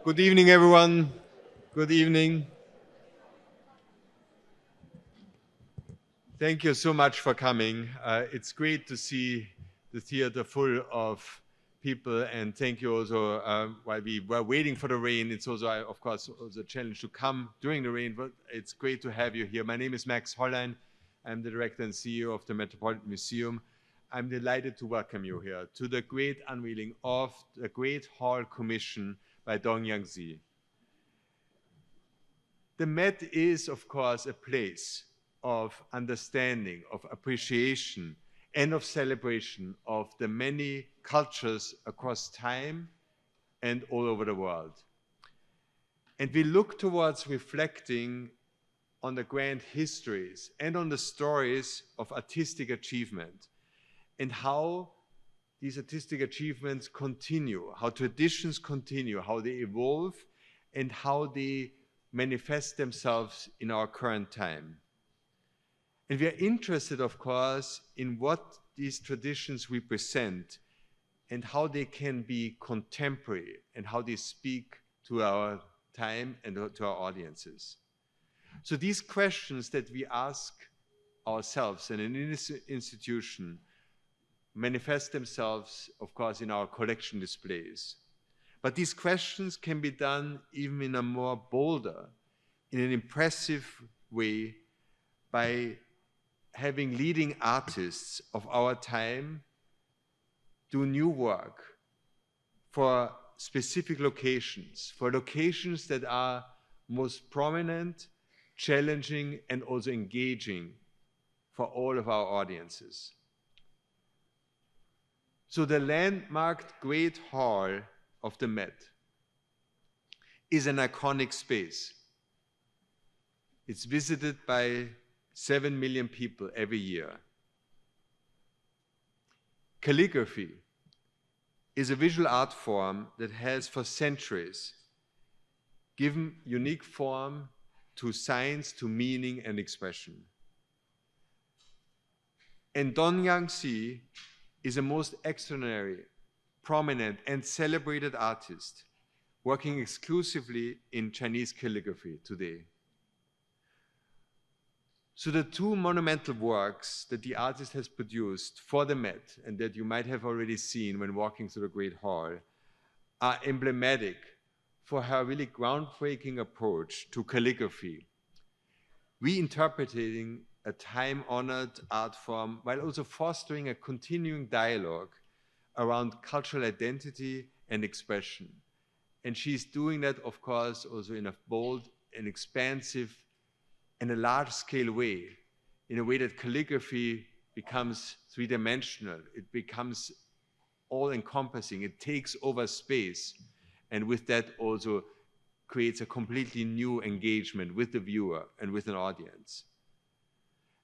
Good evening, everyone. Good evening. Thank you so much for coming. It's great to see the theater full of people, and thank you also while we were waiting for the rain. It's also, of course, also a challenge to come during the rain, but it's great to have you here. My name is Max Hollein. I'm the director and CEO of the Metropolitan Museum. I'm delighted to welcome you here to the great unveiling of the Great Hall Commission by Tong Yang-Tze. The Met is, of course, a place of understanding, of appreciation, and of celebration of the many cultures across time and all over the world. And we look towards reflecting on the grand histories and on the stories of artistic achievement and how these artistic achievements continue, how traditions continue, how they evolve, and how they manifest themselves in our current time. And we are interested, of course, in what these traditions represent and how they can be contemporary and how they speak to our time and to our audiences. So these questions that we ask ourselves and in this institution manifest themselves, of course, in our collection displays. But these questions can be done even in a more bolder, in an impressive way by having leading artists of our time do new work for specific locations, for locations that are most prominent, challenging, and also engaging for all of our audiences. So the landmarked Great Hall of the Met is an iconic space. It's visited by 7 million people every year. Calligraphy is a visual art form that has for centuries given unique form to science, to meaning and expression. And Tong Yang-Tze is a most extraordinary, prominent and celebrated artist working exclusively in Chinese calligraphy today. So the two monumental works that the artist has produced for the Met and that you might have already seen when walking through the Great Hall are emblematic for her really groundbreaking approach to calligraphy, reinterpreting a time-honored art form while also fostering a continuing dialogue around cultural identity and expression. And she's doing that, of course, also in a bold and expansive and a large-scale way, in a way that calligraphy becomes three-dimensional. It becomes all-encompassing. It takes over space, and with that also creates a completely new engagement with the viewer and with an audience.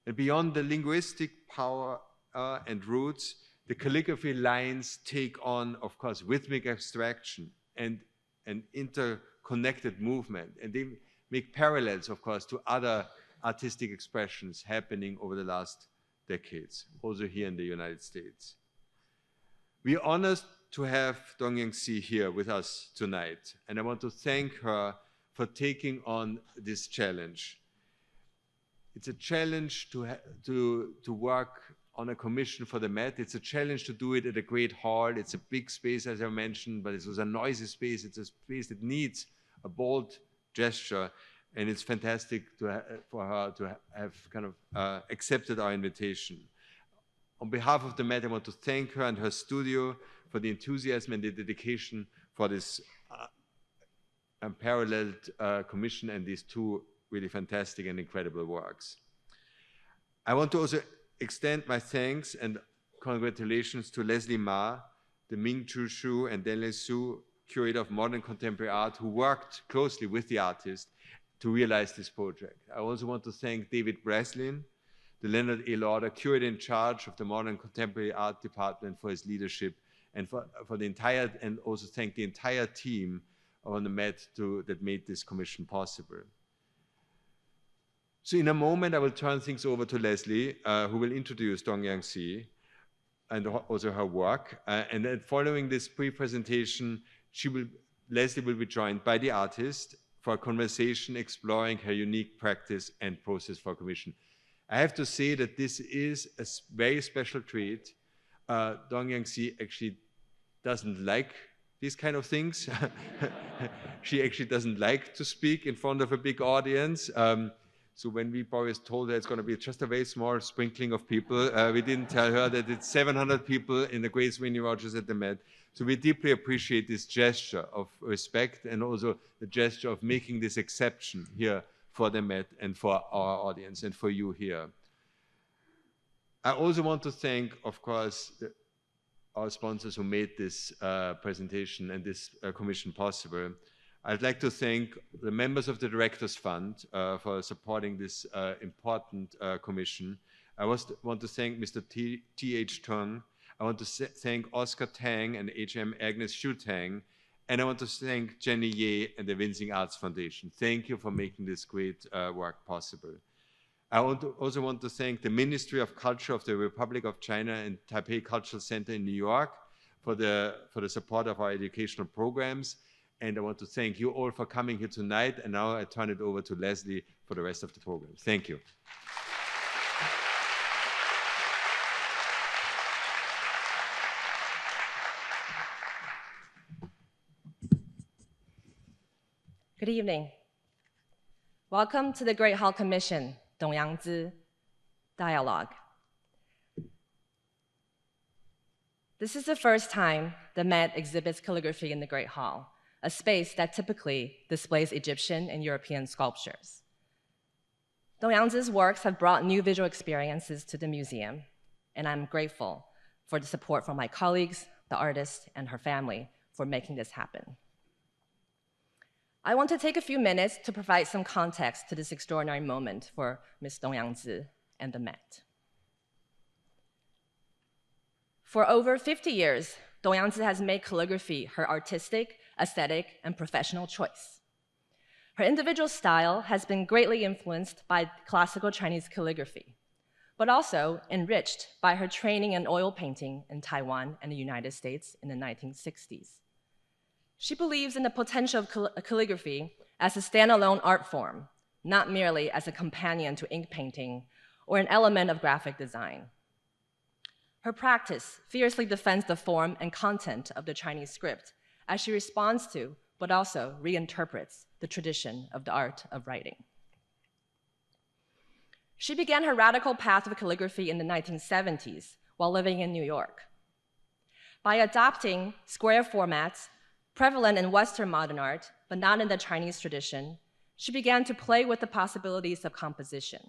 And beyond the linguistic power and roots, the calligraphy lines take on, of course, rhythmic abstraction and an interconnected movement. And they make parallels, of course, to other artistic expressions happening over the last decades, also here in the United States. We are honored to have Tong Yang-Tze here with us tonight, and I want to thank her for taking on this challenge. It's a challenge to work on a commission for the Met. It's a challenge to do it at a great hall. It's a big space, as I mentioned, but it was a noisy space. It's a space that needs a bold gesture, and it's fantastic for her to have kind of accepted our invitation. On behalf of the Met, I want to thank her and her studio for the enthusiasm and the dedication for this unparalleled commission and these two really fantastic and incredible works. I want to also extend my thanks and congratulations to Leslie Ma, the Ming Chu Shu and Denlei Su, curator of modern contemporary art, who worked closely with the artist to realize this project. I also want to thank David Breslin, the Leonard A. Lauder, curator in charge of the modern contemporary art department, for his leadership, and for the entire, and also thank the entire team on the Met that made this commission possible. So in a moment, I will turn things over to Leslie, who will introduce Tong Yang-Tze and also her work. And then following this pre-presentation, she will Leslie will be joined by the artist for a conversation exploring her unique practice and process for commission. I have to say that this is a very special treat. Tong Yang-Tze actually doesn't like these kind of things. She actually doesn't like to speak in front of a big audience. So when we always told her it's going to be just a very small sprinkling of people, we didn't tell her that it's 700 people in the Great Sweeney Rogers at the Met. So we deeply appreciate this gesture of respect and also the gesture of making this exception here for the Met and for our audience and for you here. I also want to thank, of course, our sponsors who made this presentation and this commission possible. I'd like to thank the members of the Directors Fund for supporting this important commission. I want to thank Mr. T.H. Tung. I want to thank Oscar Tang and H.M. Agnes Xu Tang. And I want to thank Jenny Ye and the Winsing Arts Foundation. Thank you for making this great work possible. I also want to thank the Ministry of Culture of the Republic of China and Taipei Cultural Center in New York for the support of our educational programs. And I want to thank you all for coming here tonight. And now I turn it over to Leslie for the rest of the program. Thank you. Good evening. Welcome to the Great Hall Commission, Tong Yang-Tze Dialogue. This is the first time the Met exhibits calligraphy in the Great Hall, a space that typically displays Egyptian and European sculptures. Tong Yang-Tze's works have brought new visual experiences to the museum, and I'm grateful for the support from my colleagues, the artist, and her family for making this happen. I want to take a few minutes to provide some context to this extraordinary moment for Ms. Tong Yang-Tze and the Met. For over 50 years, Tong Yang-Tze has made calligraphy her artistic, aesthetic, and professional choice. Her individual style has been greatly influenced by classical Chinese calligraphy, but also enriched by her training in oil painting in Taiwan and the United States in the 1960s. She believes in the potential of calligraphy as a standalone art form, not merely as a companion to ink painting or an element of graphic design. Her practice fiercely defends the form and content of the Chinese script as she responds to, but also reinterprets, the tradition of the art of writing. She began her radical path of calligraphy in the 1970s while living in New York. By adopting square formats prevalent in Western modern art, but not in the Chinese tradition, she began to play with the possibilities of composition.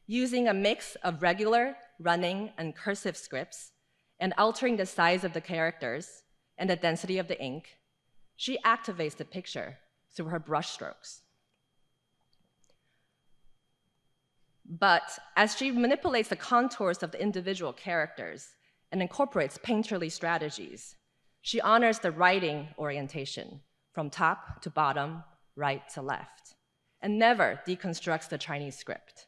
Using a mix of regular, running, and cursive scripts, and altering the size of the characters and the density of the ink, she activates the picture through her brushstrokes. But as she manipulates the contours of the individual characters and incorporates painterly strategies, she honors the writing orientation from top to bottom, right to left, and never deconstructs the Chinese script.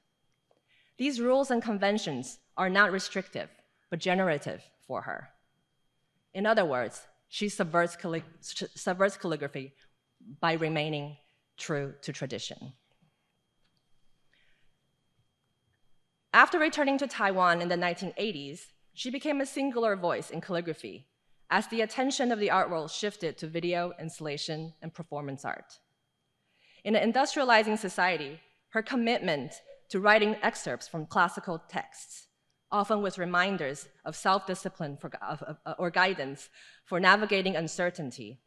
These rules and conventions are not restrictive, but generative for her. In other words, she subverts calligraphy by remaining true to tradition. After returning to Taiwan in the 1980s, she became a singular voice in calligraphy as the attention of the art world shifted to video, installation, and performance art. In an industrializing society, her commitment to writing excerpts from classical texts, often with reminders of self-discipline or guidance for navigating uncertainty,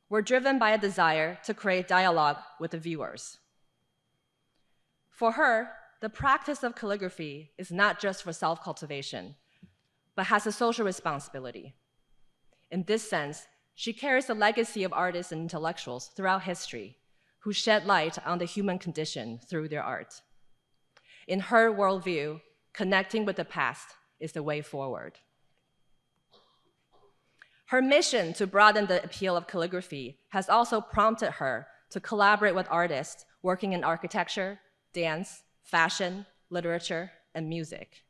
were driven by a desire to create dialogue with the viewers. For her, the practice of calligraphy is not just for self-cultivation, but has a social responsibility. In this sense, she carries the legacy of artists and intellectuals throughout history who shed light on the human condition through their art. In her worldview, connecting with the past is the way forward. Her mission to broaden the appeal of calligraphy has also prompted her to collaborate with artists working in architecture, dance, fashion, literature, and music.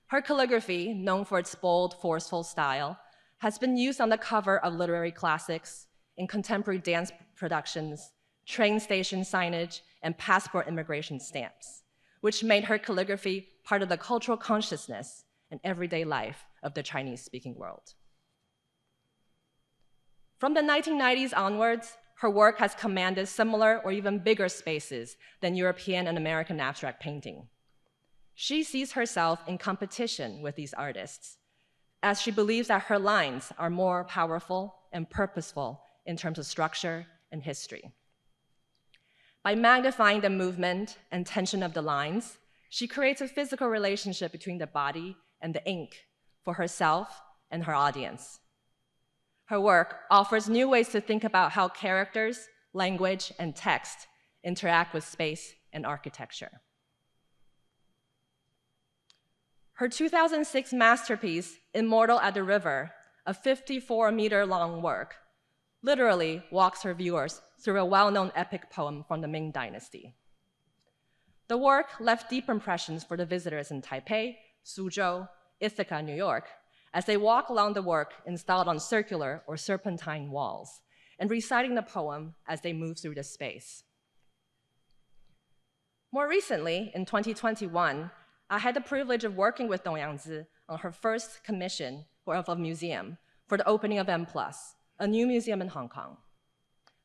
Her calligraphy, known for its bold, forceful style, has been used on the cover of literary classics, in contemporary dance productions, train station signage, and passport immigration stamps, which made her calligraphy part of the cultural consciousness and everyday life of the Chinese-speaking world. From the 1990s onwards, her work has commanded similar or even bigger spaces than European and American abstract painting. She sees herself in competition with these artists, as she believes that her lines are more powerful and purposeful in terms of structure and history. By magnifying the movement and tension of the lines, she creates a physical relationship between the body and the ink for herself and her audience. Her work offers new ways to think about how characters, language, and text interact with space and architecture. Her 2006 masterpiece, Immortal at the River, a 54-meter-long work, literally walks her viewers through a well-known epic poem from the Ming Dynasty. The work left deep impressions for the visitors in Taipei, Suzhou, Ithaca, New York, as they walk along the work installed on circular or serpentine walls, and reciting the poem as they move through the space. More recently, in 2021, I had the privilege of working with Tong Yang-Tze on her first commission of a museum for the opening of M+, a new museum in Hong Kong.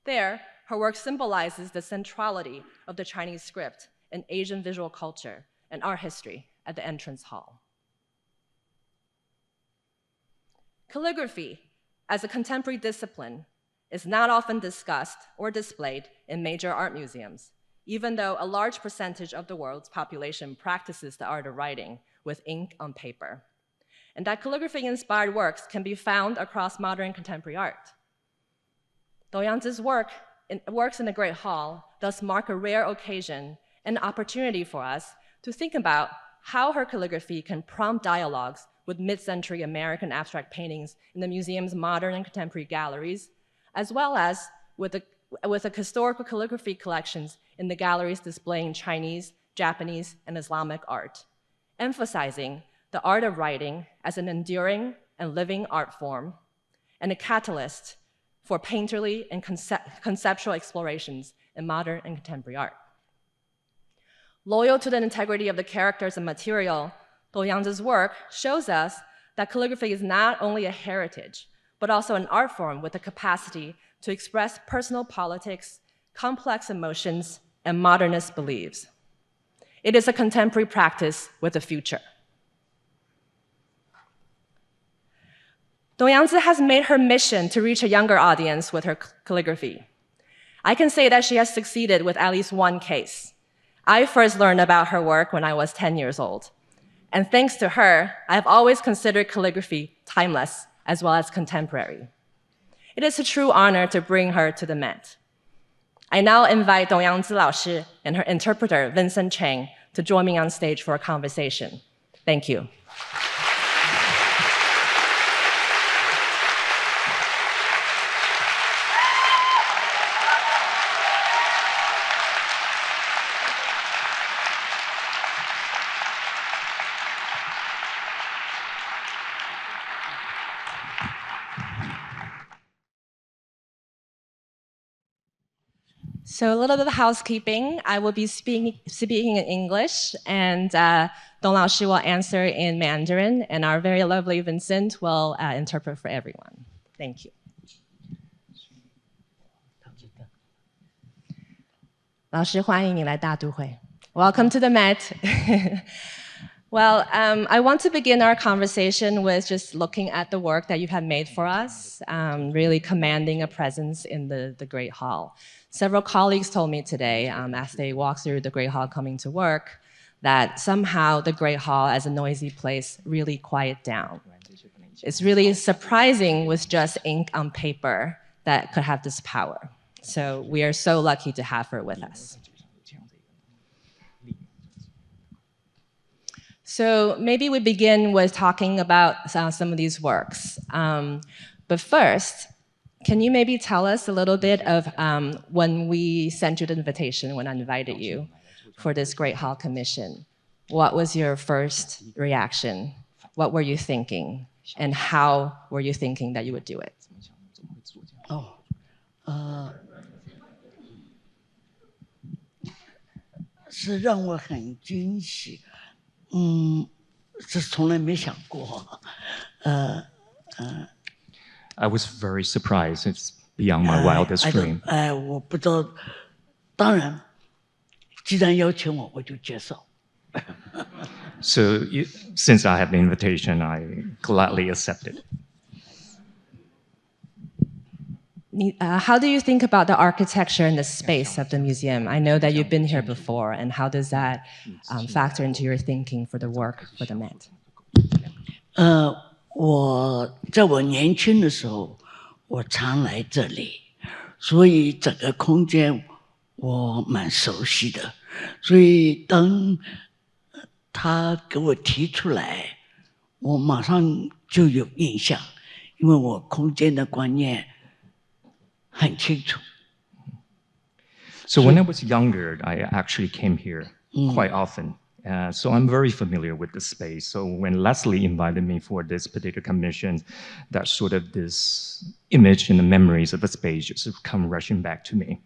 There, her work symbolizes the centrality of the Chinese script in Asian visual culture and art history at the entrance hall. Calligraphy, as a contemporary discipline, is not often discussed or displayed in major art museums, even though a large percentage of the world's population practices the art of writing with ink on paper, and that calligraphy-inspired works can be found across modern contemporary art. Tong Yang-Tze's works in the Great Hall thus mark a rare occasion and opportunity for us to think about how her calligraphy can prompt dialogues with mid-century American abstract paintings in the museum's modern and contemporary galleries, as well as with the historical calligraphy collections in the galleries displaying Chinese, Japanese, and Islamic art, emphasizing the art of writing as an enduring and living art form and a catalyst for painterly and conceptual explorations in modern and contemporary art. Loyal to the integrity of the characters and material, Tong Yang-Tze's work shows us that calligraphy is not only a heritage, but also an art form with the capacity to express personal politics, complex emotions, and modernist beliefs. It is a contemporary practice with a future. Tong Yang-Tze has made her mission to reach a younger audience with her calligraphy. I can say that she has succeeded with at least one case. I first learned about her work when I was 10 years old. And thanks to her, I have always considered calligraphy timeless as well as contemporary. It is a true honor to bring her to the Met. I now invite Tong Yang-Tze 老师 and her interpreter, Vincent Chang, to join me on stage for a conversation. Thank you. So a little bit of housekeeping. I will be speaking in English, and Dong Lao Shi will answer in Mandarin, and our very lovely Vincent will interpret for everyone. Thank you. 老师，欢迎你来大都会. Welcome to the Met. Well, I want to begin our conversation with just looking at the work that you have made for us, really commanding a presence in the Great Hall. Several colleagues told me today, as they walked through the Great Hall coming to work, that somehow the Great Hall as a noisy place really quieted down. It's really surprising with just ink on paper that could have this power. So we are so lucky to have her with us. So maybe we begin with talking about some of these works. But first, can you maybe tell us a little bit of when we sent you the invitation, when I invited you for this Great Hall Commission? What was your first reaction? What were you thinking? And how were you thinking that you would do it? Oh, 是让我很惊喜，这从来没想过，I was very surprised. It's beyond my wildest dream. 我不知道，当然，既然邀请我，我就接受。So since I have the invitation, I gladly accepted. How do you think about the architecture and the space of the museum? I know that you've been here before, and how does that factor into your thinking for the work for the Met? 我在我年轻的时候，我常来这里，所以整个空间我蛮熟悉的。所以当他给我提出来，我马上就有印象，因为我空间的观念很清楚。So when I was younger, I actually came here quite often. So I'm very familiar with the space. So when Leslie invited me for this particular commission, that sort of this image and the memories of the space just come rushing back to me.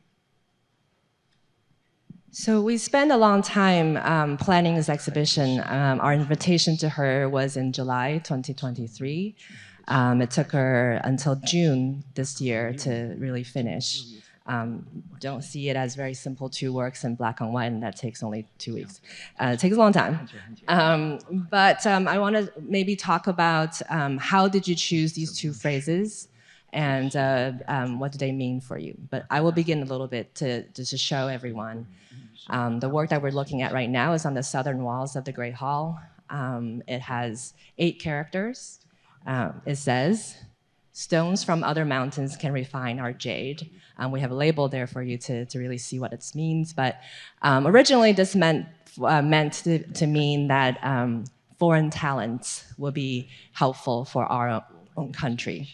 So we spent a long time planning this exhibition. Our invitation to her was in July 2023. It took her until June this year to really finish. Don't see it as very simple, 2 works in black and white, and that takes only 2 weeks. It takes a long time. But I want to maybe talk about how did you choose these 2 phrases, and what do they mean for you? But I will begin a little bit to show everyone. The work that we're looking at right now is on the southern walls of the Great Hall. It has 8 characters. It says, "Stones from other mountains can refine our jade." We have a label there for you to really see what it means. But originally, this meant to mean that foreign talents will be helpful for our own country.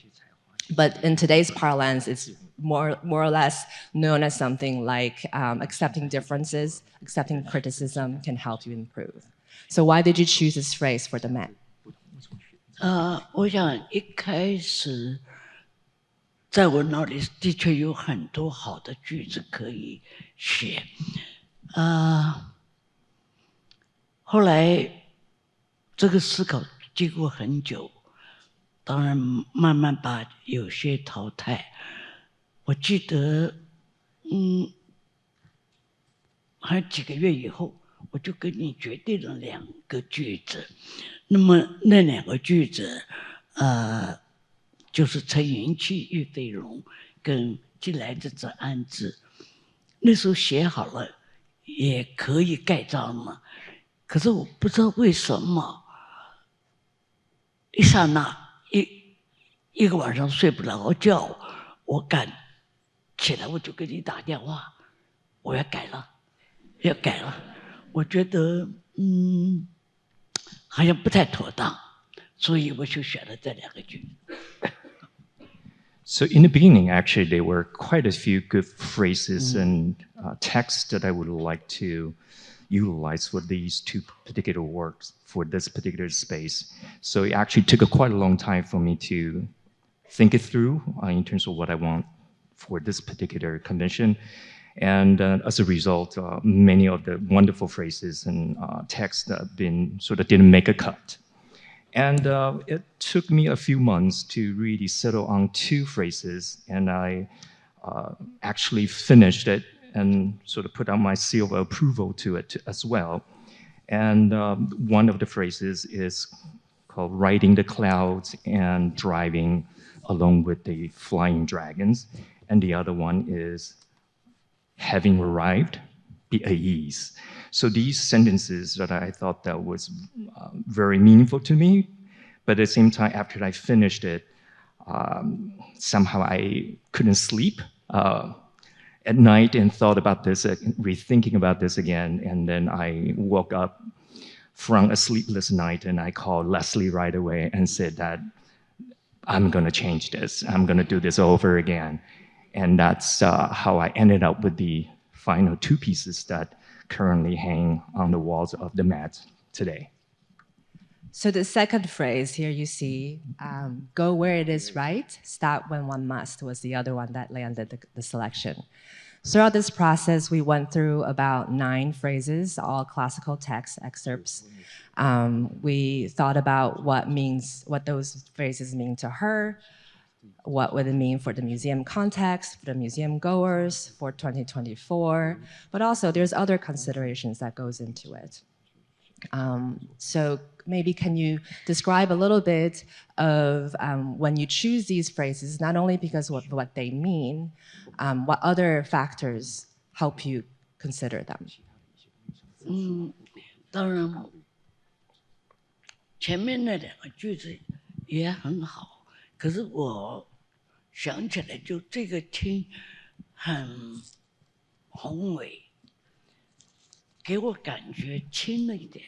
But in today's parlance, it's more or less known as something like accepting differences, accepting criticism can help you improve. So why did you choose this phrase for the Met? 我想一开始，在我脑里的确有很多好的句子可以写，后来这个思考经过很久，当然慢慢把有些淘汰。我记得，还有几个月以后，我就跟你决定了2个句子。那么那2个句子，就是陈云气玉飞龙跟近来之则安之。那时候写好了，也可以盖章了。可是我不知道为什么，一刹那一个晚上睡不着觉，我赶起来我就给你打电话，我要改了，要改了。我觉得好像不太妥当，所以我就选了这2个句。So in the beginning, actually, there were quite a few good phrases and texts that I would like to utilize for these 2 particular works for this particular space. So it actually took quite a long time for me to think it through in terms of what I want for this particular commission. And as a result, many of the wonderful phrases and texts that have been sort of didn't make a cut. And it took me a few months to really settle on 2 phrases, and I actually finished it and sort of put out my seal of approval to it as well. And one of the phrases is called "Riding the Clouds" and "Driving along with the Flying Dragons." And the other one is "Having arrived, be at ease." So these sentences that I thought that was very meaningful to me, but at the same time, after I finished it, somehow I couldn't sleep at night and thought about this, rethinking about this again. And then I woke up from a sleepless night and I called Leslie right away and said that I'm going to change this. I'm going to do this over again. And that's how I ended up with the final 2 pieces that currently hang on the walls of the Met today. So the second phrase here you see, go where it is right, stop when one must, was the other one that landed the selection. Throughout this process, we went through about 9 phrases, all classical text excerpts. We thought about what those phrases mean to her, what would it mean for the museum context, for the museum goers, for 2024, but also there's other considerations that goes into it. So maybe can you describe a little bit of when you choose these phrases, not only because of what they mean, what other factors help you consider them? 当然，前面那2个句子也很好，可是我想起来，就这个听很宏伟，给我感觉轻了一点，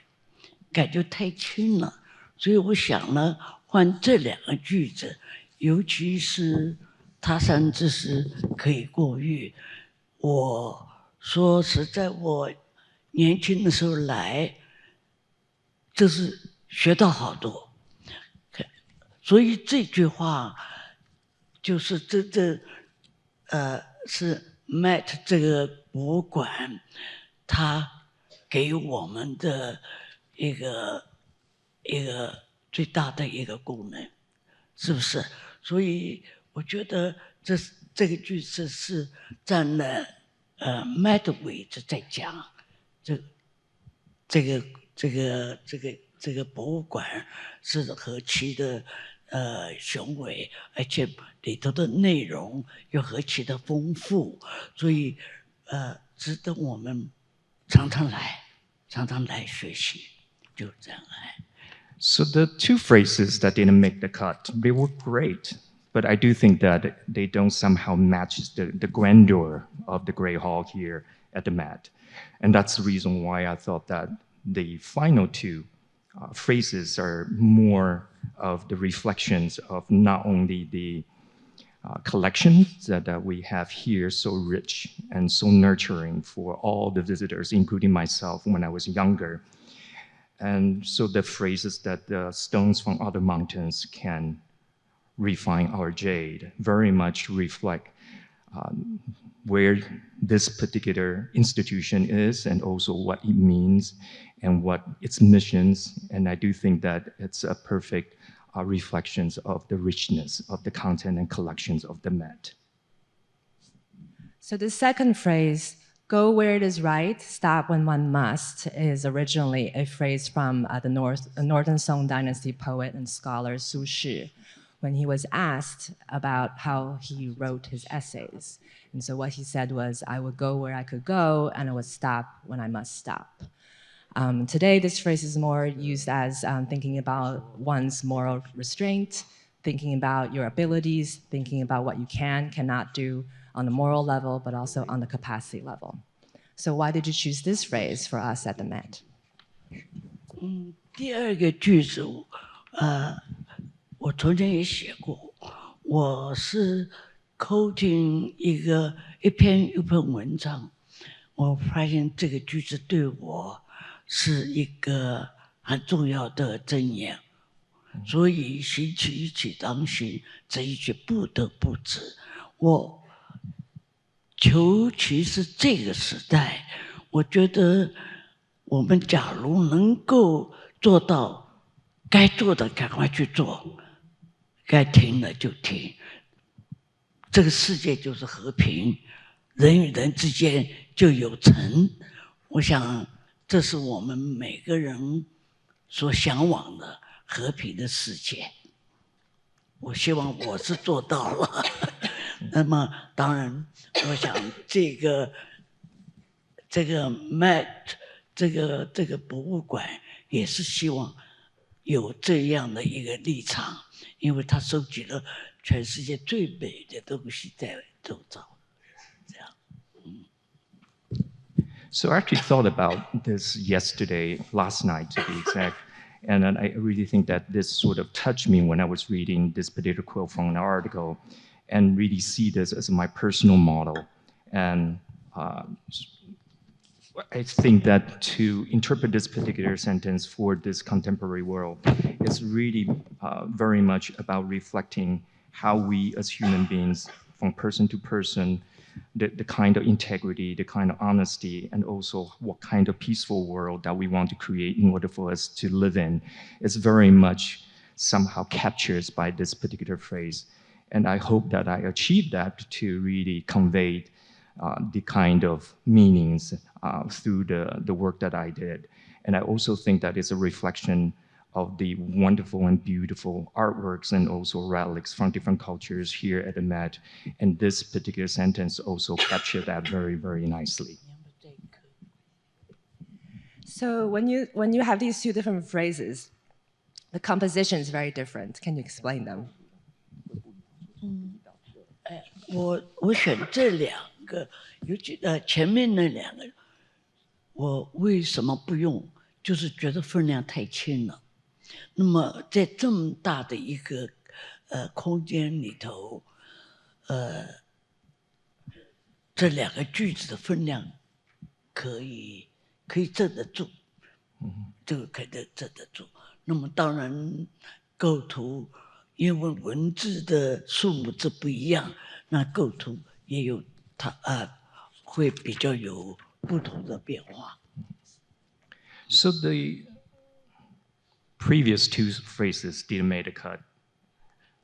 感觉太轻了，所以我想呢，换这2个句子，尤其是他山之石可以过誉。我说实在，我年轻的时候来，就是学到好多，所以这句话就是是 Met 这个博物馆，它给我们的一个最大的一个功能，是不是？所以我觉得这个句子是占了Met 的位置在讲这个博物馆是何其的雄伟，而且里头的内容又何其的丰富，所以值得我们常常来学习，就这样来。So the 2 phrases that didn't make the cut, they were great, but I do think that they don't somehow match the grandeur of the Great Hall here at the Met. And that's the reason why I thought that the final 2 phrases are more of the reflections of not only the collections that we have here, so rich and so nurturing for all the visitors, including myself when I was younger. And so the phrases that the stones from other mountains can refine our jade very much reflect where this particular institution is and also what it means and what its missions. And I do think that it's a perfect reflections of the richness of the content and collections of the Met. So the second phrase, go where it is right, stop when one must, is originally a phrase from the Northern Song Dynasty poet and scholar Su Shi, when he was asked about how he wrote his essays. And so what he said was, I would go where I could go, and I would stop when I must stop. Today, this phrase is more used as thinking about one's moral restraint, thinking about your abilities, thinking about what you cannot do on the moral level, but also on the capacity level. So why did you choose this phrase for us at the Met? 第2个句子，我从前也写过，我是 quoting 一篇文章，我发现这个句子对我是一个很重要的箴言，所以行其一起当行，这一句不得不止。我尤其是这个时代，我觉得我们假如能够做到该做的赶快去做，该停了就停，这个世界就是和平，人与人之间就有诚。我想这是我们每个人所向往的和平的世界。我希望我是做到了。那么当然，我想这个 Met 这个博物馆也是希望有这样的一个立场，因为它收集了全世界最美的东西在周遭。这样。So I actually thought about this last night to be exact. And I really think that this sort of touched me when I was reading this particular quote from an article and really see this as my personal model. And I think that to interpret this particular sentence for this contemporary world is really very much about reflecting how we as human beings, from person to person, the kind of integrity, the kind of honesty, and also what kind of peaceful world that we want to create in order for us to live in is very much somehow captured by this particular phrase. And I hope that I achieved that to really convey the kind of meanings through the work that I did. And I also think that it's a reflection of the wonderful and beautiful artworks and also relics from different cultures here at the Met. And this particular sentence also captured that very, very nicely. So when you have these two different phrases, the composition is very different. Can you explain them? 我选这两个，尤其前面那两个，我为什么不用？就是觉得分量太轻了。那么在这么大的一个空间里头，这两个句子的分量可以镇得住，这个可以镇得住。那么当然构图，因为文字的数目字不一样，那构图也有它会比较有不同的变化。So the previous two phrases didn't make a cut.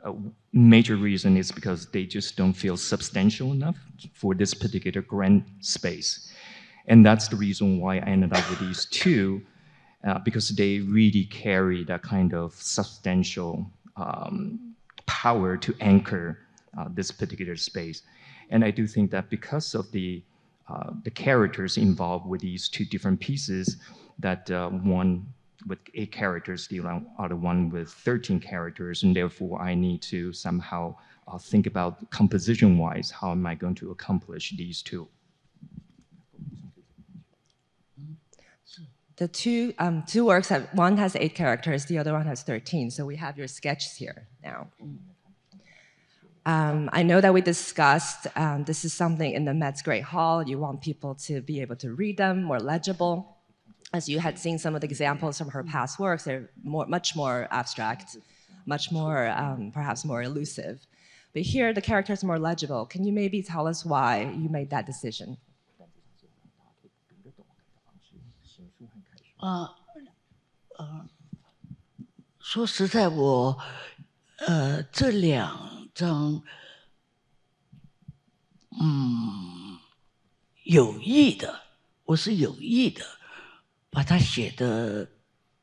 A major reason is because they just don't feel substantial enough for this particular grand space. And that's the reason why I ended up with these two, because they really carry that kind of substantial power to anchor this particular space. And I do think that because of the characters involved with these two different pieces, that one with 8 characters, the other one with 13 characters, and therefore I need to somehow think about composition-wise, how am I going to accomplish these two? The two works one has 8 characters, the other one has 13. So we have your sketches here now. I know that we discussed this is something in the Met's Great Hall. You want people to be able to read them, more legible. As you had seen some of the examples from her past works, they're much more abstract, much more, perhaps more elusive. But here, the characters are more legible. Can you maybe tell us why you made that decision? 说实在，我这2张，有意的，我是有意的，把它写的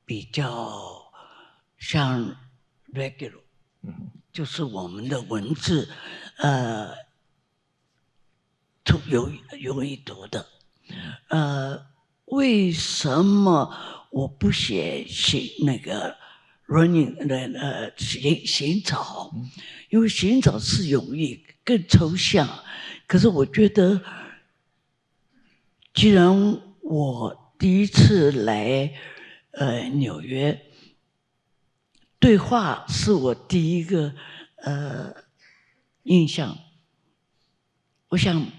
比较像 regular，就是我们的文字，容易读的。为什么我不写那个 running 行草？因为行草是容易更抽象，可是我觉得，既然我第一次来纽约，对话是我第一个印象。我想，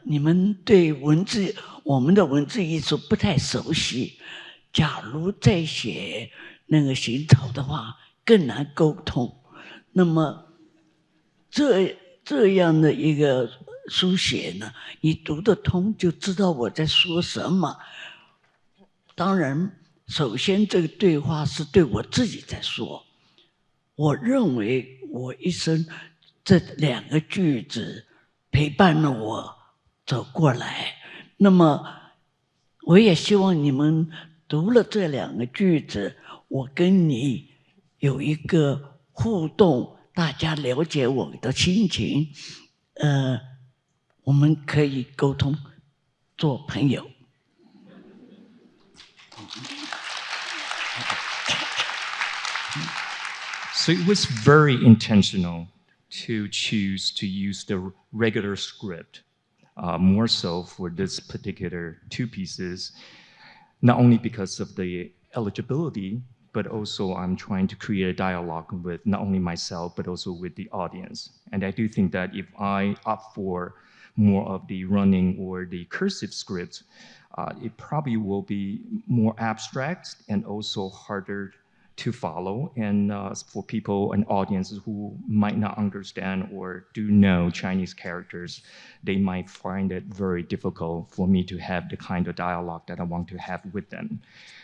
你们对我们的文字艺术不太熟悉。假如再写那个行草的话，更难沟通。那么这样的一个书写呢，你读得通，就知道我在说什么。当然，首先这个对话是对我自己在说。我认为我一生这2个句子陪伴了我走过来。那么，我也希望你们读了这2个句子，我跟你有一个互动，大家了解我的心情，我们可以沟通，做朋友。So it was very intentional to choose to use the regular script, more so for this particular 2 pieces, not only because of the eligibility, but also I'm trying to create a dialogue with not only myself, but also with the audience. And I do think that if I opt for more of the running or the cursive script, it probably will be more abstract and also harder to follow. And for people and audiences who might not understand or do know Chinese characters, they might find it very difficult for me to have the kind of dialogue that I want to have with them.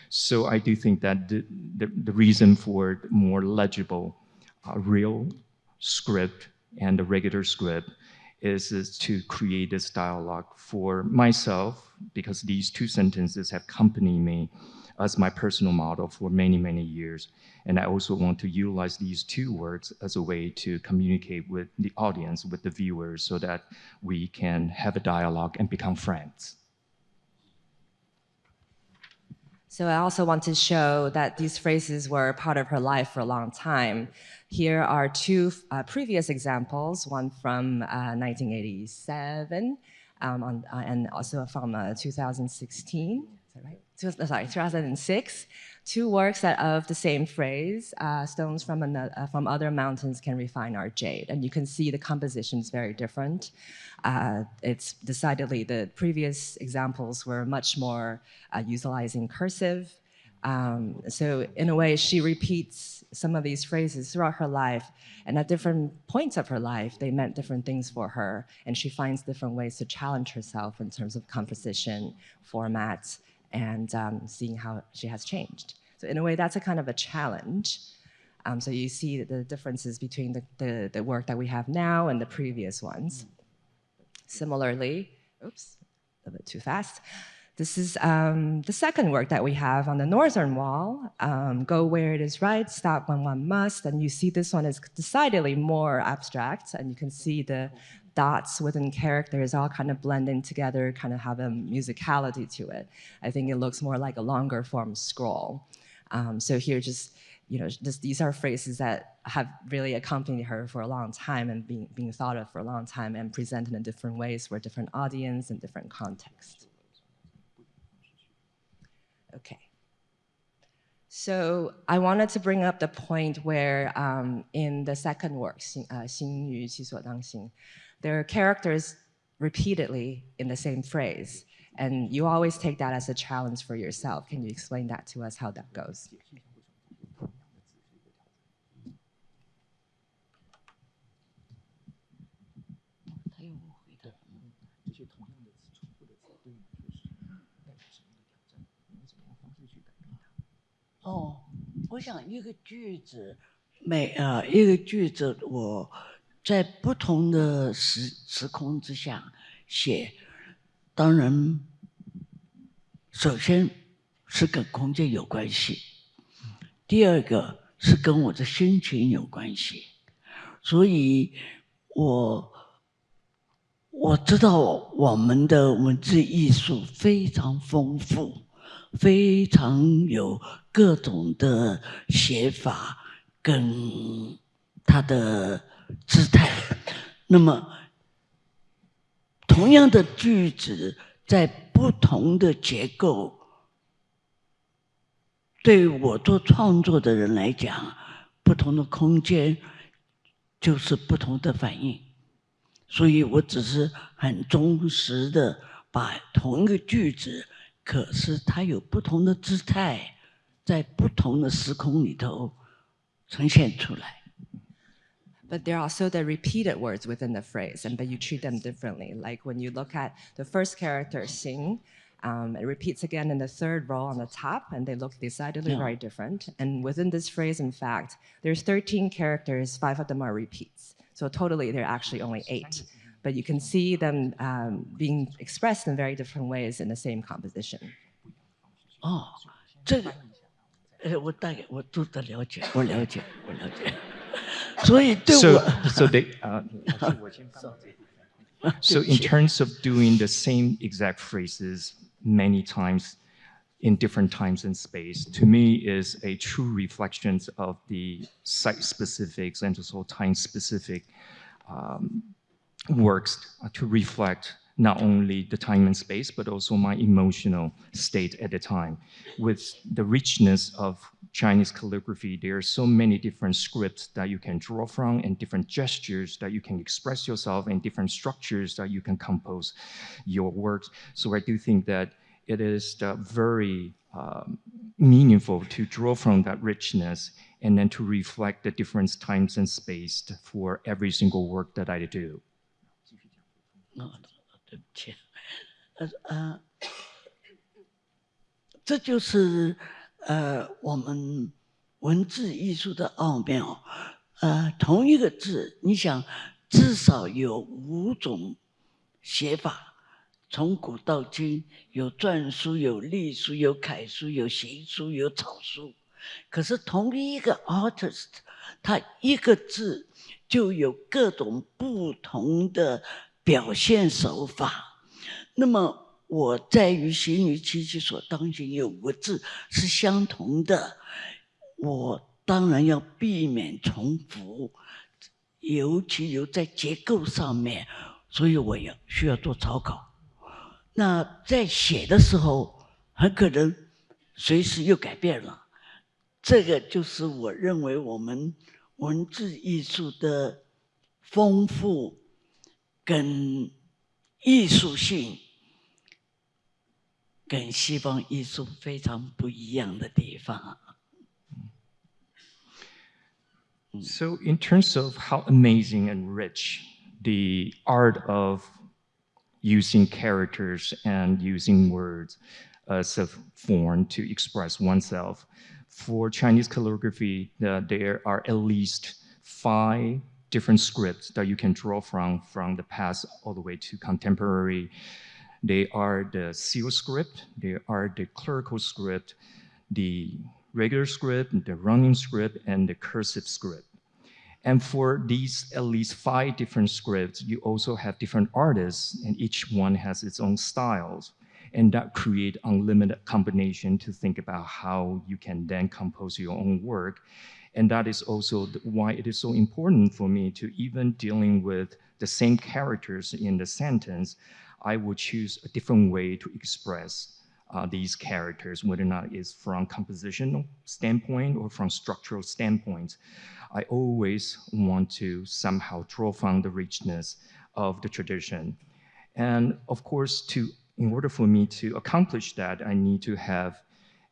So I do think that the reason for more legible, real script and the regular script is to create this dialogue for myself, because these two sentences have accompanied me as my personal model for many, many years. And I also want to utilize these two words as a way to communicate with the audience, with the viewers, so that we can have a dialogue and become friends. So I also want to show that these phrases were part of her life for a long time. Here are two previous examples, one from 1987 and also from 2016. Is that right? 2006. Two works that of the same phrase, stones from other mountains can refine our jade. And you can see the composition is very different. It's decidedly, the previous examples were much more utilizing cursive. So in a way, she repeats some of these phrases throughout her life, and at different points of her life, they meant different things for her, and she finds different ways to challenge herself in terms of composition, formats, and seeing how she has changed. So in a way, that's a kind of a challenge. So you see the differences between the work that we have now and the previous ones. Similarly, oops, a bit too fast. This is the second work that we have on the northern wall, Go Where It Is Right, Stop When One Must. And you see this one is decidedly more abstract, and you can see the dots within characters all kind of blending together, kind of have a musicality to it. I think it looks more like a longer form scroll. So here these are phrases that have really accompanied her for a long time and being thought of for a long time and presented in different ways for different audience and different context. Okay. So I wanted to bring up the point where in the second work, 心与其所当行, there are characters repeatedly in the same phrase. And you always take that as a challenge for yourself. Can you explain that to us, how that goes?哦，我想一个句子，一个句子，我在不同的时空之下写，当然，首先是跟空间有关系，第二个是跟我的心情有关系，所以我知道我们的文字艺术非常丰富。非常有各种的写法跟它的姿态。那么，同样的句子在不同的结构，对于我做创作的人来讲，不同的空间就是不同的反应。所以我只是很忠实的把同一个句子。可是它有不同的姿态，在不同的时空里头呈现出来。But there are also the repeated words within the phrase, but you treat them differently. Like when you look at the first character, Xing, it repeats again in the third row on the top, and they look decidedly very different. And within this phrase, in fact, there's 13 characters, 5 of them are repeats. So totally, there are actually only 8. But you can see them being expressed in very different ways in the same composition. 哦，这个，我大概我都得了解，我了解。所以对我 So in terms of doing the same exact phrases many times in different times and space, to me is a true reflection of the site specifics and also time specific works to reflect not only the time and space, but also my emotional state at the time. With the richness of Chinese calligraphy, there are so many different scripts that you can draw from and different gestures that you can express yourself and different structures that you can compose your works. So I do think that it is very meaningful to draw from that richness and then to reflect the different times and space for every single work that I do. 对不起，这就是我们文字艺术的奥妙。同一个字，你想至少有5种写法，从古到今有篆书、有隶书、有楷书、有行书、有草书。可是同一个 artist， 他一个字就有各种不同的表现手法。那么我在于行于其所当行有5个字是相同的，我当然要避免重复，尤其在结构上面，所以我需要做草稿。那在写的时候，很可能随时又改变了。这个就是我认为我们文字艺术的丰富跟艺术性，跟西方艺术非常不一样的地方。So in terms of how amazing and rich the art of using characters and using words as a form to express oneself, for Chinese calligraphy, there are at least 5 different scripts that you can draw from the past all the way to contemporary. They are the seal script, they are the clerical script, the regular script, the running script, and the cursive script. And for these at least 5 different scripts, you also have different artists, and each one has its own styles. And that create unlimited combination to think about how you can then compose your own work. And that is also why it is so important for me to, even dealing with the same characters in the sentence, I would choose a different way to express these characters, whether or not it's from compositional standpoint or from structural standpoint. I always want to somehow draw from the richness of the tradition. And of course, in order for me to accomplish that, I need to have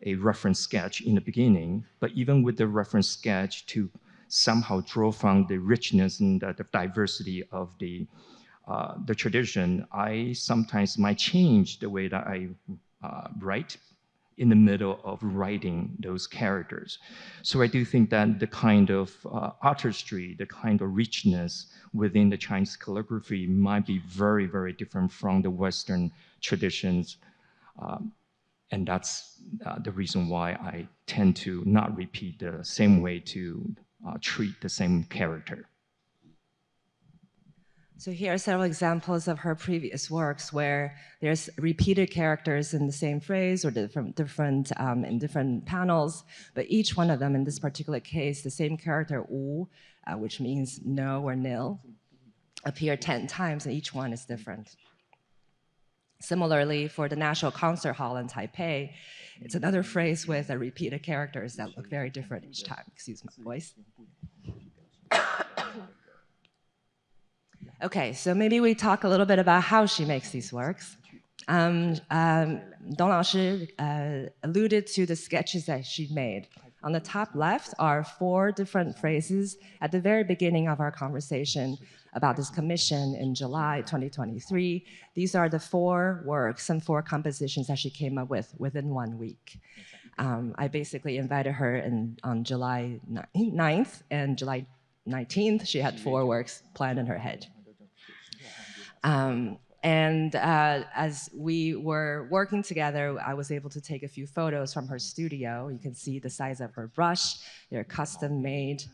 a reference sketch in the beginning, but even with the reference sketch to somehow draw from the richness and the diversity of the tradition, I sometimes might change the way that I write in the middle of writing those characters. So I do think that the kind of artistry, the kind of richness within the Chinese calligraphy might be very, very different from the Western traditions. And that's the reason why I tend to not repeat the same way to treat the same character. So here are several examples of her previous works where there's repeated characters in the same phrase or different in different panels, but each one of them, in this particular case, the same character wu, which means no or nil, appear 10 times, and each one is different. Similarly, for the National Concert Hall in Taipei, it's another phrase with repeated characters that look very different each time. Excuse my voice. Okay, so maybe we talk a little bit about how she makes these works. Dong Laoshi alluded to the sketches that she made. On the top left are 4 different phrases at the very beginning of our conversation about this commission in July 2023. These are the 4 works and 4 compositions that she came up with within 1 week. I basically invited her on July 9th and July 19th. She had 4 works planned in her head. As we were working together, I was able to take a few photos from her studio. You can see the size of her brush. They're custom made,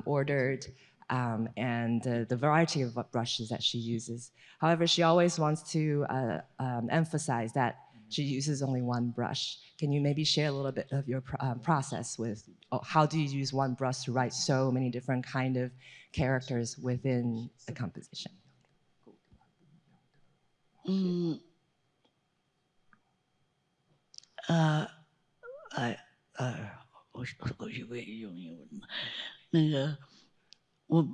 ordered, and the variety of brushes that she uses. However, she always wants to emphasize that she uses only 1 brush. Can you maybe share a little bit of your process with how do you use 1 brush to write so many different kind of characters within a composition? 嗯，我以为用英文嘛，那个我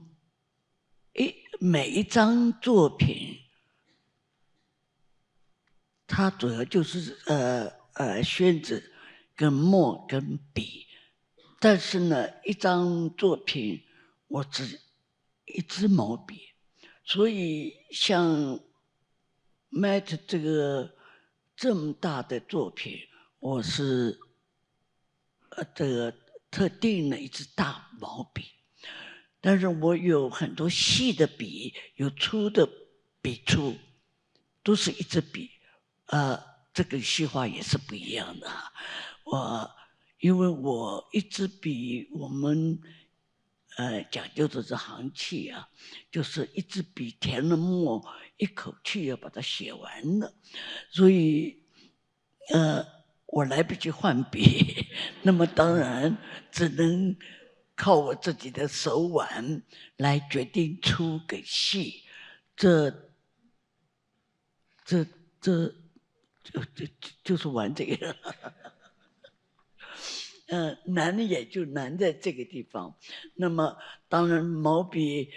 每一张作品，它主要就是宣纸跟墨跟笔，但是呢，一张作品我只一支毛笔，所以像 Matt 这么大的作品，我是这个特定了一支大毛笔，但是我有很多细的笔，有粗的笔触，都是一支笔，这个细化也是不一样的哈。因为我一支笔，我们讲究的是行气啊，就是一支笔填了墨，一口气要把它写完了，所以我来不及换笔，那么当然只能靠我自己的手腕来决定粗跟细，就是玩这个。难也就难在这个地方。那么当然毛笔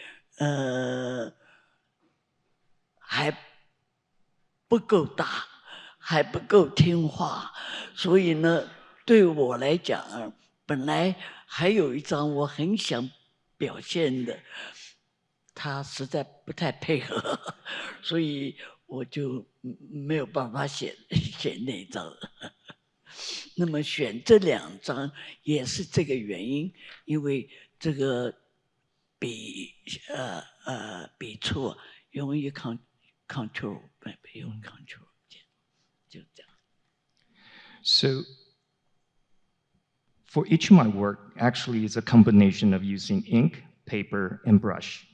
还不够大，还不够听话，所以呢，对我来讲，本来还有一张我很想表现的，他实在不太配合，所以我就没有办法写那张。那么选这2张也是这个原因，因为这个笔触容易 control， 不用 control， 就这样。So for each of my work, actually, it's a combination of using ink, paper, and brush.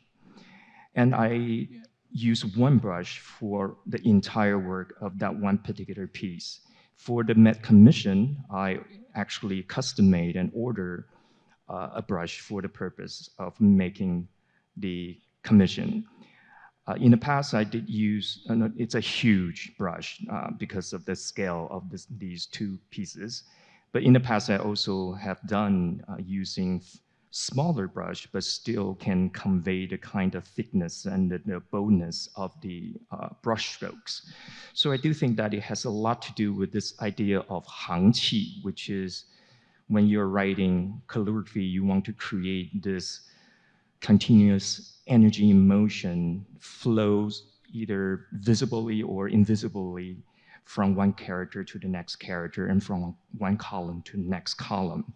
And I use one brush for the entire work of that one particular piece. For the Met commission, I actually custom made and ordered a brush for the purpose of making the commission. In the past, I did use, it's a huge brush because of the scale of these two pieces. But in the past, I also have done using smaller brush, but still can convey the kind of thickness and the boldness of the brush strokes. So I do think that it has a lot to do with this idea of 行气, which is when you're writing calligraphy, you want to create this continuous energy and motion flows either visibly or invisibly from one character to the next character and from one column to the next column.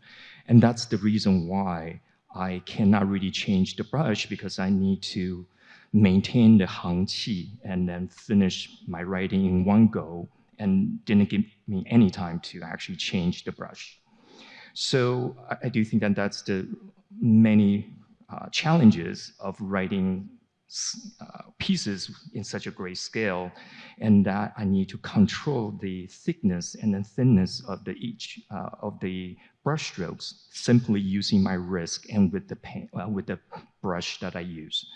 And that's the reason why I cannot really change the brush, because I need to maintain the 行气 and then finish my writing in one go, and didn't give me any time to actually change the brush. So I do think that that's the many challenges of writing pieces in such a great scale, and that I need to control the thickness and the thinness of each of the brush strokes simply using my wrist and with the brush that I use.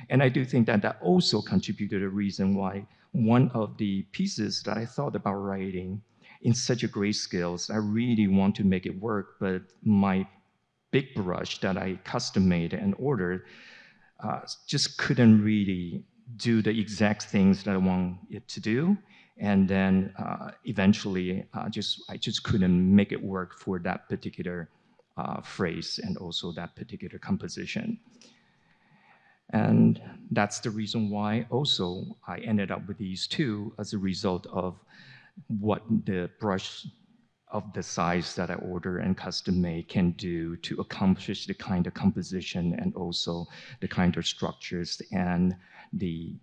And I do think that that also contributed a reason why one of the pieces that I thought about writing in such a great scales, I really want to make it work, but my big brush that I custom made and ordered just couldn't really do the exact things that I want it to do. And then eventually I just couldn't make it work for that particular phrase and also that particular composition. And that's the reason why also I ended up with these two as a result of what the brush of the size that I order and custom made can do to accomplish the kind of composition and also the kind of structures and the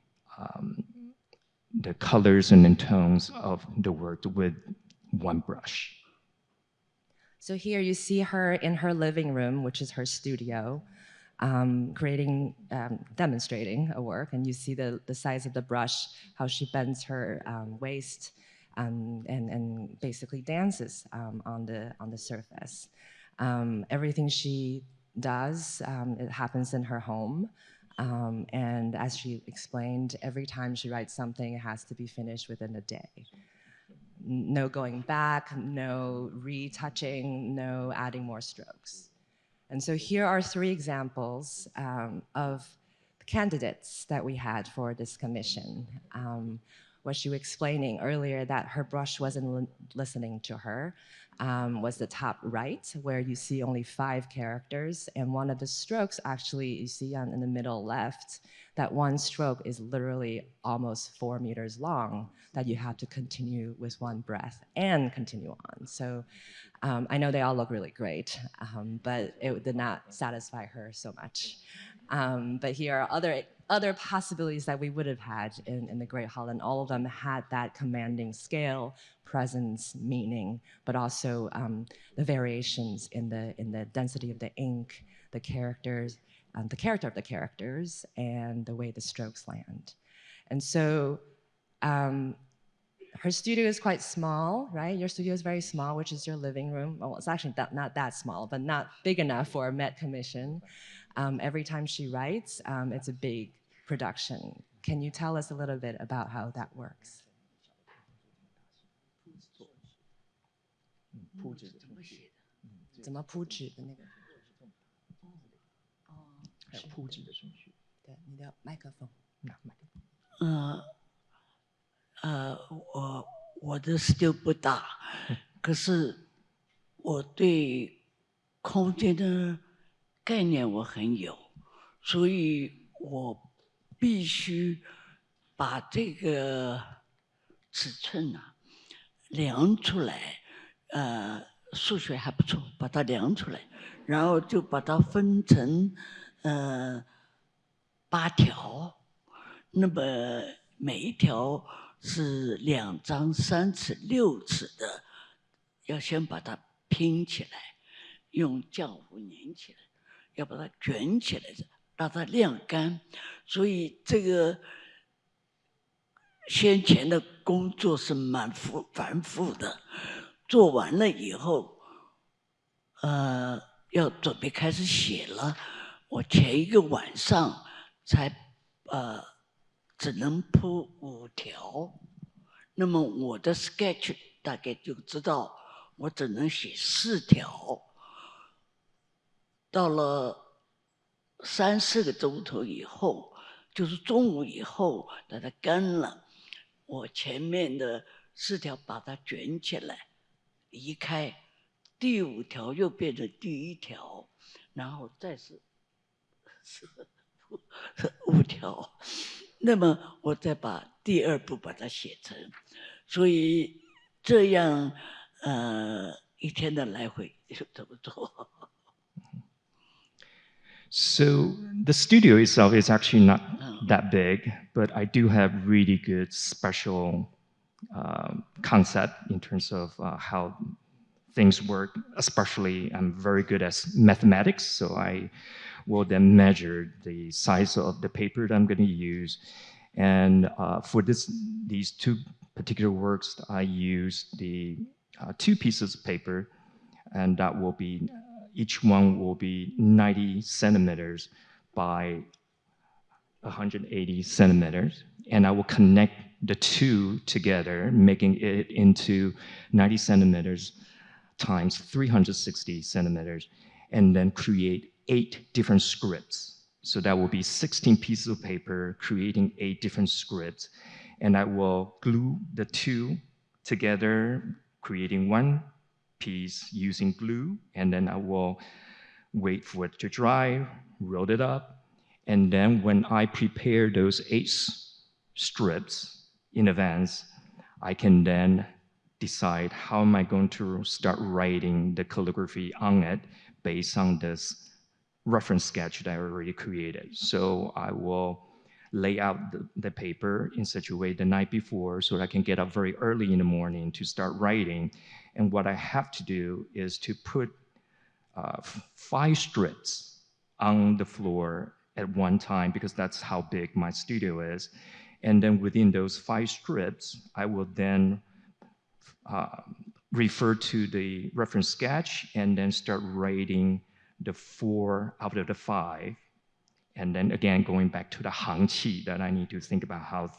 colors and the tones of the work with one brush. So here you see her in her living room, which is her studio, demonstrating a work, and you see the size of the brush, how she bends her waist and basically dances on the surface. Everything she does, it happens in her home. And as she explained, every time she writes something, it has to be finished within a day. No going back, no retouching, no adding more strokes. And so here are 3 examples of the candidates that we had for this commission. What she was explaining earlier, that her brush wasn't listening to her, was the top right, where you see only 5 characters, and one of the strokes actually you see in the middle left, that one stroke is literally almost 4 meters long, that you have to continue with one breath and continue on. So I know they all look really great, but it did not satisfy her so much. But here are other possibilities that we would have had in the Great Hall, and all of them had that commanding scale, presence, meaning, but also the variations in the density of the ink, the characters, the character of the characters, and the way the strokes land. And so her studio is quite small, right? Your studio is very small, which is your living room. Well, it's actually not that small, but not big enough for a Met commission. Every time she writes, it's a big production. Can you tell us a little bit about how that works? Uh, 我的 studio 不大，可是我对空间的概念我很有，所以我必须把这个尺寸量出来。数学还不错，把它量出来，然后就把它分成8条，那么每一条是2张3尺6尺的，要先把它拼起来，用浆糊粘起来，要把它卷起来，让它晾干。所以这个先前的工作是蛮繁复的，做完了以后，要准备开始写了。我前一个晚上才只能铺5条，那么我的 sketch 大概就知道我只能写4条。到了3、4个钟头以后，就是中午以后，等它干了，我前面的4条把它卷起来，移开，第5条又变成第1条，然后再是5条，那么我再把第2步把它写成，所以这样一天的来回就这么做。So the studio itself is actually not that big, but I do have really good special concept in terms of how things work. Especially, I'm very good at mathematics, so I will then measure the size of the paper that I'm going to use. And for these 2 particular works, I used the 2 pieces of paper, and that will be each one will be 90 centimeters by 180 centimeters. And I will connect the 2 together, making it into 90 centimeters times 360 centimeters, and then create 8 different scripts. So that will be 16 pieces of paper, creating 8 different scripts. And I will glue the 2 together, creating 1 piece using glue, and then I will wait for it to dry, roll it up, and then when I prepare those 8 strips in advance, I can then decide how am I going to start writing the calligraphy on it based on this reference sketch that I already created. So I will lay out the paper in such a way the night before so that I can get up very early in the morning to start writing. And what I have to do is to put 5 strips on the floor at one time, because that's how big my studio is. And then within those 5 strips, I will then refer to the reference sketch and then start writing the 4 out of the 5. And then again, going back to the 行气, that I need to think about how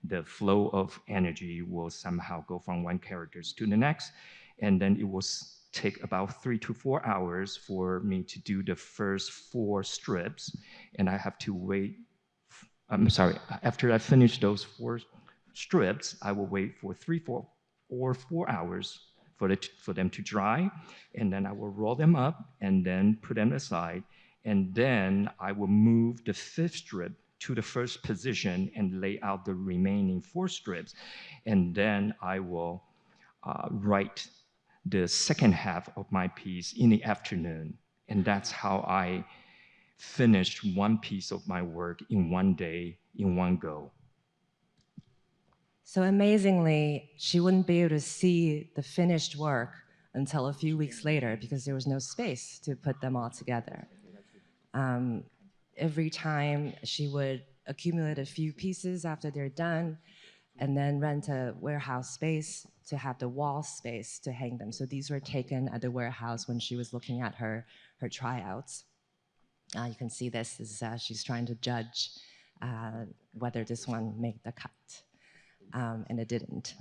the flow of energy will somehow go from one character to the next. And then it will take about 3 to 4 hours for me to do the first 4 strips. And I have to wait, I'm sorry, after I finish those 4 strips, I will wait for 4 hours for them to dry. And then I will roll them up and then put them aside. And then I will move the 5th strip to the first position and lay out the remaining 4 strips. And then I will write the second half of my piece in the afternoon. And that's how I finished one piece of my work in one day, in one go. So amazingly, she wouldn't be able to see the finished work until a few weeks later because there was no space to put them all together. Every time she would accumulate a few pieces after they're done and then rent a warehouse space to have the wall space to hang them. So these were taken at the warehouse when she was looking at her tryouts. You can see this is she's trying to judge whether this one made the cut, and it didn't.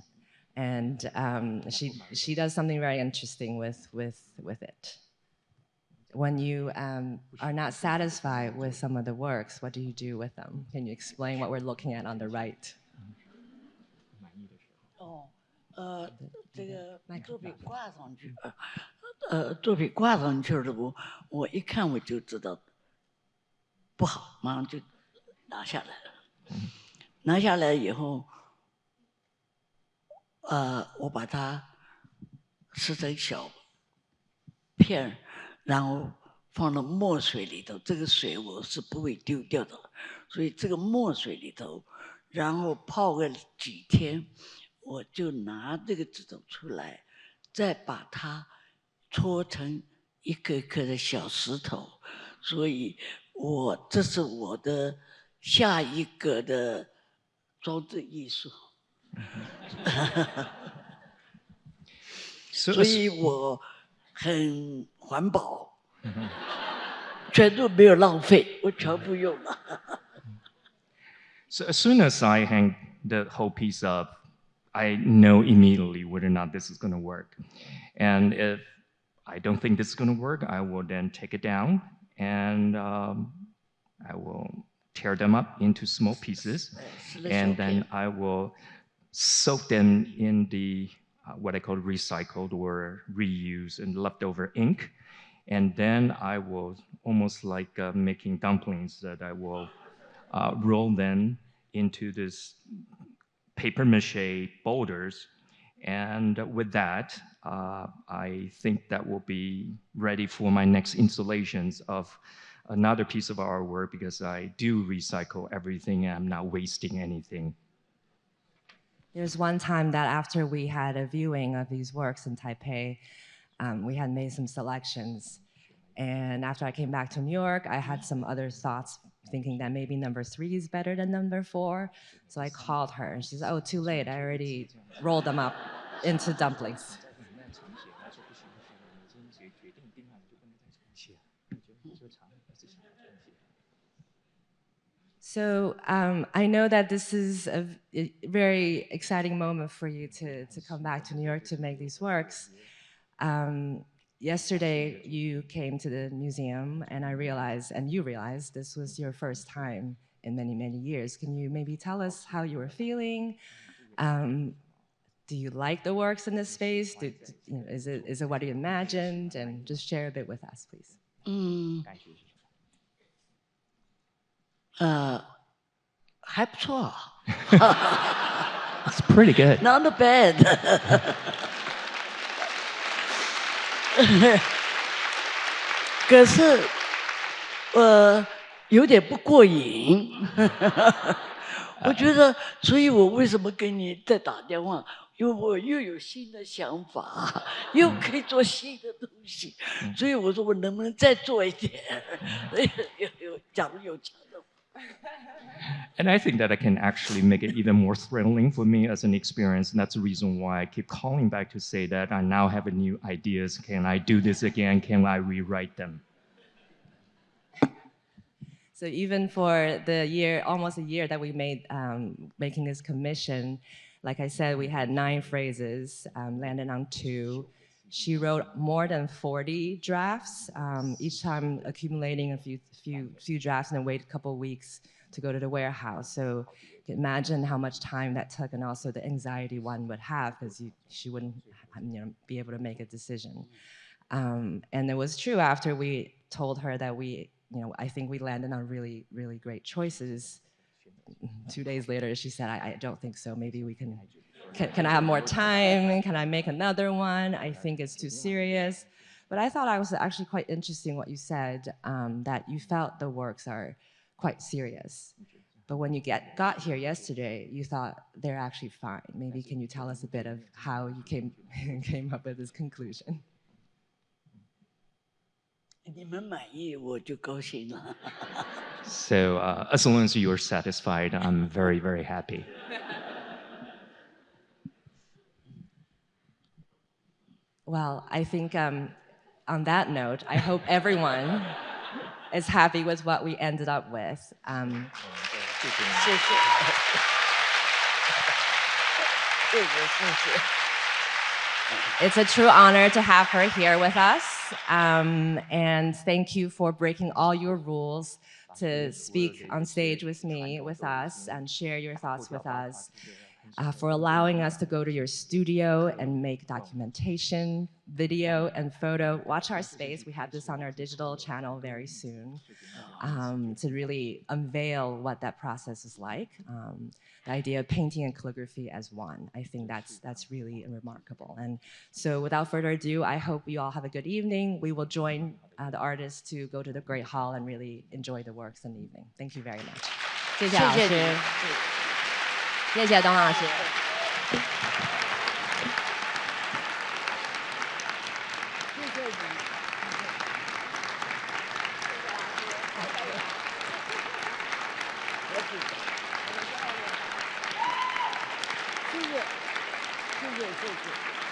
And she does something very interesting with it. When you are not satisfied with some of the works, what do you do with them? Can you explain what we're looking at on the right? 这个作品挂上去，作品挂上去了，我一看我就知道不好，马上就拿下来了。拿下来以后，我把它撕成小片，然后放到墨水里头。这个水我是不会丢掉的，所以这个墨水里头，然后泡个几天。 我就拿这个纸头出来，再把它搓成一个一个的小石头，所以这是我的下一个的装置艺术。所以我很环保，全都没有浪费，我全部用了。So as soon as I hang the whole piece up, I know immediately whether or not this is going to work. And if I don't think this is going to work, I will then take it down and I will tear them up into small pieces. And then I will soak them in the what I call recycled or reused and leftover ink. And then I will, almost like making dumplings, that I will roll them into this paper mache boulders, and with that, I think that will be ready for my next installations of another piece of artwork, because I do recycle everything and I'm not wasting anything. There's one time that after we had a viewing of these works in Taipei, we had made some selections. And after I came back to New York, I had some other thoughts, thinking that maybe number 3 is better than number 4. So I called her and she said, oh, too late. I already rolled them up into dumplings. So I know that this is a very exciting moment for you to come back to New York to make these works. Yesterday, you came to the museum, and I realized, and you realized, this was your first time in many, many years. Can you maybe tell us how you were feeling? Do you like the works in this space? Is it what you imagined? And just share a bit with us, please. 还不错。It's pretty good. Not bad. 可是，有点不过瘾。我觉得，所以我为什么跟你再打电话？因为我又有新的想法，又可以做新的东西，所以我说我能不能再做一点？讲有强的。And I think that I can actually make it even more thrilling for me as an experience. And that's the reason why I keep calling back to say that I now have new ideas. Can I do this again? Can I rewrite them? So even for the year, almost a year that we made making this commission, like I said, we had 9 phrases, landed on 2. She wrote more than 40 drafts, each time accumulating a few drafts, and then wait a couple of weeks to go to the warehouse. So you can imagine how much time that took, and also the anxiety one would have, because she wouldn't, be able to make a decision. And it was true after we told her that I think we landed on really, really great choices. 2 days later, she said, I don't think so. Maybe we can I have more time? Can I make another one? I think it's too serious. But I thought it was actually quite interesting what you said, that you felt the works are quite serious. But when you got here yesterday, you thought they're actually fine. Maybe can you tell us a bit of how you came up with this conclusion? 你们满意我就高兴了。So as long as you're satisfied, I'm very, very happy. Well, I think on that note, I hope everyone is happy with what we ended up with. 谢谢。It's a true honor to have her here with us. And thank you for breaking all your rules to speak on stage with me, with us, and share your thoughts with us. For allowing us to go to your studio and make documentation, video, and photo. Watch our space. We have this on our digital channel very soon, to really unveil what that process is like. The idea of painting and calligraphy as one. I think that's really remarkable. And so without further ado, I hope you all have a good evening. We will join the artists to go to the Great Hall and really enjoy the works in the evening. Thank you very much. 谢谢老师。谢谢董老师。谢谢。